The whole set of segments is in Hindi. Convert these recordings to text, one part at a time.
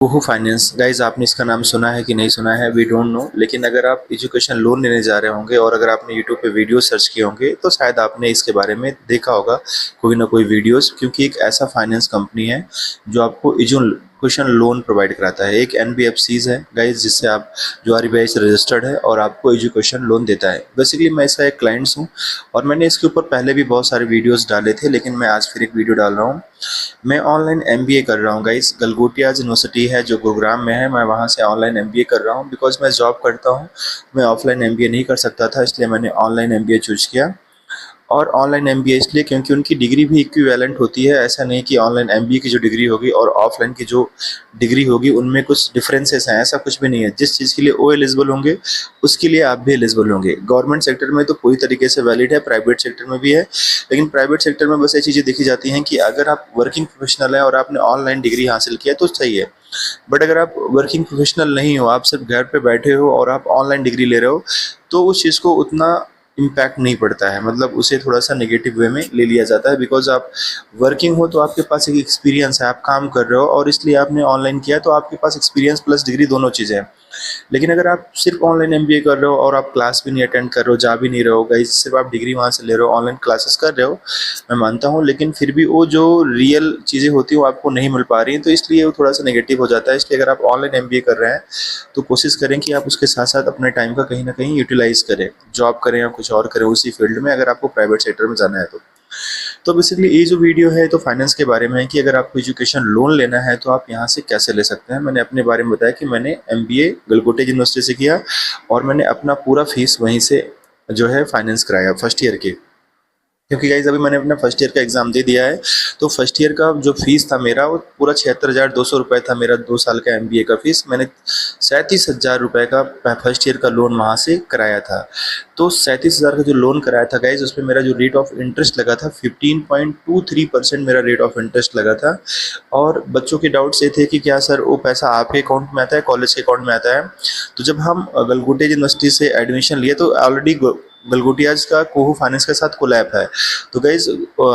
कुहू फाइनेंस गाइस, आपने इसका नाम सुना है कि नहीं सुना है, वी डोंट नो। लेकिन अगर आप एजुकेशन लोन लेने जा रहे होंगे और अगर आपने यूट्यूब पे वीडियो सर्च किए होंगे तो शायद आपने इसके बारे में देखा होगा कोई ना कोई वीडियोस, क्योंकि एक ऐसा फाइनेंस कंपनी है जो आपको एजुकेशन लोन प्रोवाइड कराता है। एक एनबीएफसीज है गाइस, जिससे आप जो आरबीआई से रजिस्टर्ड है और आपको एजुकेशन लोन देता है। बेसिकली मैं इसका एक क्लाइंट्स हूँ और मैंने इसके ऊपर पहले भी बहुत सारे वीडियोस डाले थे, लेकिन मैं आज फिर एक वीडियो डाल रहा हूँ। मैं ऑनलाइन एमबीए कर रहा हूँ गाइस। गलगोटिया यूनिवर्सिटी है जो गुरुग्राम में है, मैं वहाँ से ऑनलाइन एमबीए कर रहा हूँ। बिकॉज मैं जॉब करता हूँ, मैं ऑफलाइन एमबीए नहीं कर सकता था, इसलिए मैंने ऑनलाइन एमबीए चूज किया। और ऑनलाइन एमबीए इसलिए क्योंकि उनकी डिग्री भी इक्विवेलेंट होती है। ऐसा नहीं कि ऑनलाइन एमबीए की जो डिग्री होगी और ऑफलाइन की जो डिग्री होगी उनमें कुछ डिफरेंसेस हैं, ऐसा कुछ भी नहीं है। जिस चीज़ के लिए वो एलिजिबल होंगे उसके लिए आप भी एलिजिबल होंगे। गवर्नमेंट सेक्टर में तो पूरी तरीके से वैलिड है, प्राइवेट सेक्टर में भी है। लेकिन प्राइवेट सेक्टर में बस ये चीज़ें देखी जाती हैं कि अगर आप वर्किंग प्रोफेशनल हैं और आपने ऑनलाइन डिग्री हासिल किया तो सही है। बट अगर आप वर्किंग प्रोफेशनल नहीं हो, आप सिर्फ घर पे बैठे हो और आप ऑनलाइन डिग्री ले रहे हो, तो उस चीज़ को उतना इम्पैक्ट नहीं पड़ता है। मतलब उसे थोड़ा सा नेगेटिव वे में ले लिया जाता है। बिकॉज आप वर्किंग हो तो आपके पास एक एक्सपीरियंस है, आप काम कर रहे हो और इसलिए आपने ऑनलाइन किया, तो आपके पास एक्सपीरियंस प्लस डिग्री दोनों चीज़ें हैं। लेकिन अगर आप सिर्फ ऑनलाइन एमबीए कर रहे हो और आप क्लास भी नहीं अटेंड कर रहे हो, जा भी नहीं रहे हो गाइस, सिर्फ आप डिग्री वहाँ से ले रहे हो, ऑनलाइन क्लासेस कर रहे हो, मैं मानता हूँ, लेकिन फिर भी वो जो रियल चीज़ें होती हैं वो आपको नहीं मिल पा रही हैं, तो इसलिए वो थोड़ा सा नेगेटिव हो जाता है। इसलिए अगर आप ऑनलाइन एमबीए कर रहे हैं तो कोशिश करें कि आप उसके साथ साथ अपने टाइम का कहीं ना कहीं यूटिलाइज करें, जॉब करें या कुछ और करें उसी फील्ड में, अगर आपको प्राइवेट सेक्टर में जाना है तो बेसिकली ये जो वीडियो है तो फाइनेंस के बारे में है कि अगर आपको एजुकेशन लोन लेना है तो आप यहाँ से कैसे ले सकते हैं। मैंने अपने बारे में बताया कि मैंने एमबीए गलगोटे यूनिवर्सिटी से किया और मैंने अपना पूरा फीस वहीं से जो है फाइनेंस कराया फर्स्ट ईयर की। क्योंकि गाइज अभी मैंने अपना फर्स्ट ईयर का एग्ज़ाम दे दिया है, तो फर्स्ट ईयर का जो फीस था मेरा वो पूरा 76,200 रुपये था, मेरा 2 साल का एमबीए का फीस। मैंने 37,000 रुपये का फर्स्ट ईयर का लोन वहाँ से कराया था। तो 37,000 का जो लोन कराया था गाइज, उसमें मेरा जो रेट ऑफ इंटरेस्ट लगा था 15.23% मेरा रेट ऑफ इंटरेस्ट लगा था। और बच्चों के डाउट्स ये थे कि क्या सर वो पैसा आपके अकाउंट में आता है, कॉलेज के अकाउंट में आता है? तो जब हम गलगोटे यूनिवर्सिटी से एडमिशन लिए तो ऑलरेडी गलगोटियाज का कोहू फाइनेंस के साथ कोलैब है। तो गाइज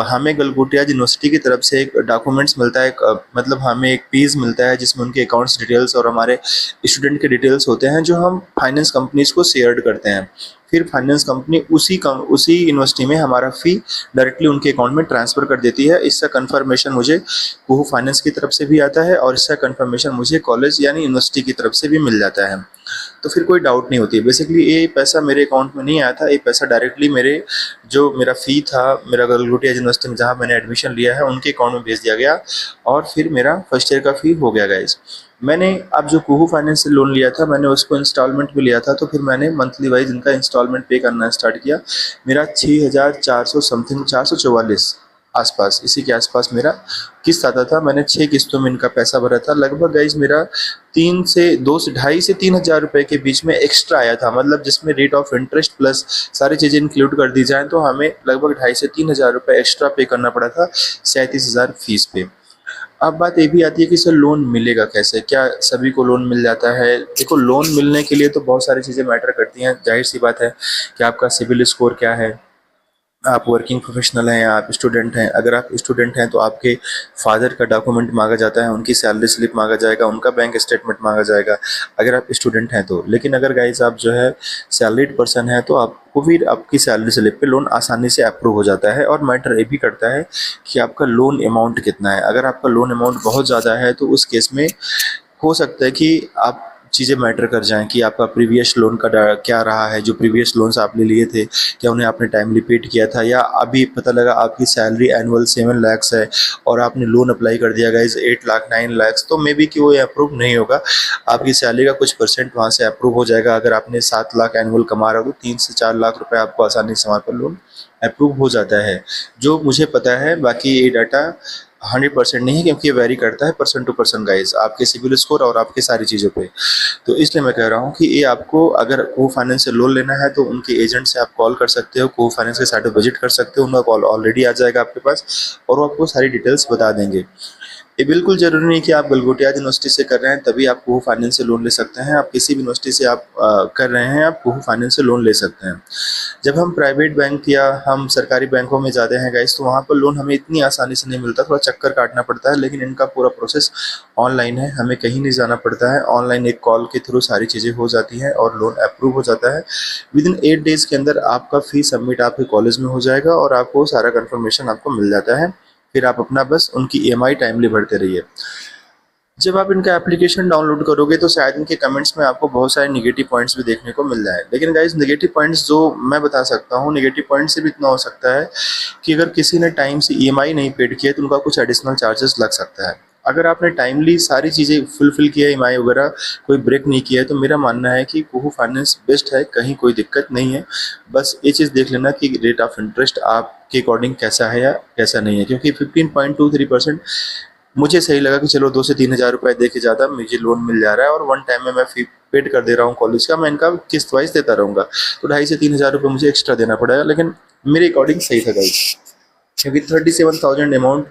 हमें गलगोटियाज यूनिवर्सिटी की तरफ से एक डॉक्यूमेंट्स मिलता है, मतलब हमें एक पेज मिलता है जिसमें उनके अकाउंट्स डिटेल्स और हमारे स्टूडेंट के डिटेल्स होते हैं, जो हम फाइनेंस कंपनीज को शेयर करते हैं। फिर फाइनेंस कंपनी उसी यूनिवर्सिटी में हमारा फ़ी डायरेक्टली उनके अकाउंट में ट्रांसफ़र कर देती है। इसका कंफर्मेशन मुझे कोहू फाइनेंस की तरफ से भी आता है और इसका कंफर्मेशन मुझे कॉलेज यानी यूनिवर्सिटी की तरफ से भी मिल जाता है। तो फिर कोई डाउट नहीं होती। बेसिकली ये पैसा मेरे अकाउंट में नहीं आया था, ये पैसा डायरेक्टली जो मेरा फ़ी था, मेरा गलगोटिया यूनिवर्सिटी में जहाँ मैंने एडमिशन लिया है उनके अकाउंट में भेज दिया गया और फिर मेरा फर्स्ट ईयर का फ़ी हो गया गाइज। मैंने अब जो कुहू फाइनेंस से लोन लिया था मैंने उसको इंस्टॉलमेंट भी लिया था, तो फिर मैंने मंथली वाइज इनका इंस्टॉलमेंट पे करना स्टार्ट किया। मेरा 6,400 समथिंग 444 आसपास, इसी के आसपास मेरा किस्त आता था। मैंने 6 किस्तों में इनका पैसा भरा था। लगभग गाइज मेरा 2,500 से 3,000 रुपए के बीच में एक्स्ट्रा आया था। मतलब जिसमें रेट ऑफ इंटरेस्ट प्लस सारी चीज़ें इंक्लूड कर दी जाएँ तो हमें लगभग 2,500 से 3,000 रुपये एक्स्ट्रा पे करना पड़ा था 37,000 फीस पे। अब बात ये भी आती है कि सर लोन मिलेगा कैसे, क्या सभी को लोन मिल जाता है? देखो, लोन मिलने के लिए तो बहुत सारी चीज़ें मैटर करती हैं। जाहिर सी बात है कि आपका सिबिल स्कोर क्या है, आप वर्किंग प्रोफेशनल हैं या आप स्टूडेंट हैं। अगर आप स्टूडेंट हैं तो आपके फादर का डॉक्यूमेंट मांगा जाता है, उनकी सैलरी स्लिप मांगा जाएगा, उनका बैंक स्टेटमेंट मांगा जाएगा, अगर आप स्टूडेंट हैं तो। लेकिन अगर गाइज आप जो है सैलरीड पर्सन है तो आपको फिर आपकी सैलरी स्लिप पे लोन आसानी से अप्रूव हो जाता है। और मैटर ये भी करता है कि आपका लोन अमाउंट कितना है। अगर आपका लोन अमाउंट बहुत ज़्यादा है तो उस केस में हो सकता है कि आप चीज़ें मैटर कर जाएँ कि आपका प्रीवियस लोन का क्या रहा है, जो प्रीवियस लोन्स आपने लिए थे क्या उन्हें आपने टाइमली पेड किया था, या अभी पता लगा आपकी सैलरी एनुअल 7 लाख है और आपने लोन अप्लाई कर दिया गाइज 8 लाख 9 लाख, तो मे बी कि वो अप्रूव नहीं होगा। आपकी सैलरी का कुछ परसेंट वहाँ से अप्रूव हो जाएगा। अगर आपने 7 लाख एनुअल कमा रहा हो तो 3 से 4 लाख रुपये आपको आसानी से वहाँ पर लोन अप्रूव हो जाता है, जो मुझे पता है। बाकी ये डाटा 100% नहीं है क्योंकि ये वेरी करता है पर्सन टू पर्सन गाइज, आपके सिविल स्कोर और आपकी सारी चीज़ों पे। तो इसलिए मैं कह रहा हूँ कि ये आपको अगर कोहू फाइनेंस से लोन लेना है तो उनके एजेंट से आप कॉल कर सकते हो, कोहू फाइनेंस के साइट पर विजिट कर सकते हो, उनका कॉल ऑलरेडी आ जाएगा आपके पास और वो आपको सारी डिटेल्स बता देंगे। ये बिल्कुल ज़रूरी नहीं कि आप गलगोटिया यूनिवर्सिटी से कर रहे हैं तभी आप कुहू फाइनेंस से लोन ले सकते हैं। आप किसी भी यूनिवर्सिटी से आप कर रहे हैं, आप कुहू फाइनेंस से लोन ले सकते हैं। जब हम प्राइवेट बैंक या हम सरकारी बैंकों में जाते हैं गाइस, तो वहाँ पर लोन हमें इतनी आसानी से नहीं मिलता, थोड़ा चक्कर काटना पड़ता है। लेकिन इनका पूरा प्रोसेस ऑनलाइन है, हमें कहीं नहीं जाना पड़ता है। ऑनलाइन एक कॉल के थ्रू सारी चीज़ें हो जाती हैं और लोन अप्रूव हो जाता है। विदिन 8 डेज़ के अंदर आपका फ़ी सबमिट आपके कॉलेज में हो जाएगा और आपको सारा कन्फर्मेशन आपको मिल जाता है। फिर आप अपना बस उनकी ईएमआई टाइमली भरते रहिए। जब आप इनका एप्लीकेशन डाउनलोड करोगे तो शायद इनके कमेंट्स में आपको बहुत सारे नेगेटिव पॉइंट्स भी देखने को मिल जाए, लेकिन गाइस नेगेटिव पॉइंट्स जो मैं बता सकता हूँ, नेगेटिव पॉइंट से भी इतना हो सकता है कि अगर किसी ने टाइम से ईएमआई नहीं पेड किया तो उनका कुछ एडिशनल चार्जेस लग सकता है। अगर आपने टाइमली सारी चीज़ें फुलफिल किया, ईएमआई वगैरह कोई ब्रेक नहीं किया है, तो मेरा मानना है कि कुहू फाइनेंस बेस्ट है, कहीं कोई दिक्कत नहीं है। बस ये चीज़ देख लेना कि रेट ऑफ इंटरेस्ट आपके अकॉर्डिंग कैसा है या कैसा नहीं है, क्योंकि 15.23% मुझे सही लगा कि चलो 2 से 3 हज़ार रुपये दे के ज़्यादा मुझे लोन मिल जा रहा है और वन टाइम में मैं फ़ी पेड कर दे रहा हूँ कॉलेज का, मैं इनका किस्त वाइज देता रहूँगा, तो 2.5 से 3 हज़ार रुपये मुझे एक्स्ट्रा देना पड़ेगा। लेकिन मेरे अकॉर्डिंग सही था गाइस, क्योंकि 37,000 अमाउंट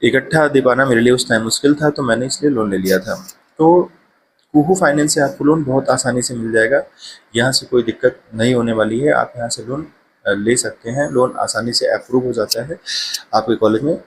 इकट्ठा दे पाना मेरे लिए उस टाइम मुश्किल था, तो मैंने इसलिए लोन ले लिया था। तो कुहू फाइनेंस से आपको लोन बहुत आसानी से मिल जाएगा, यहाँ से कोई दिक्कत नहीं होने वाली है। आप यहाँ से लोन ले सकते हैं, लोन आसानी से अप्रूव हो जाता है आपके कॉलेज में।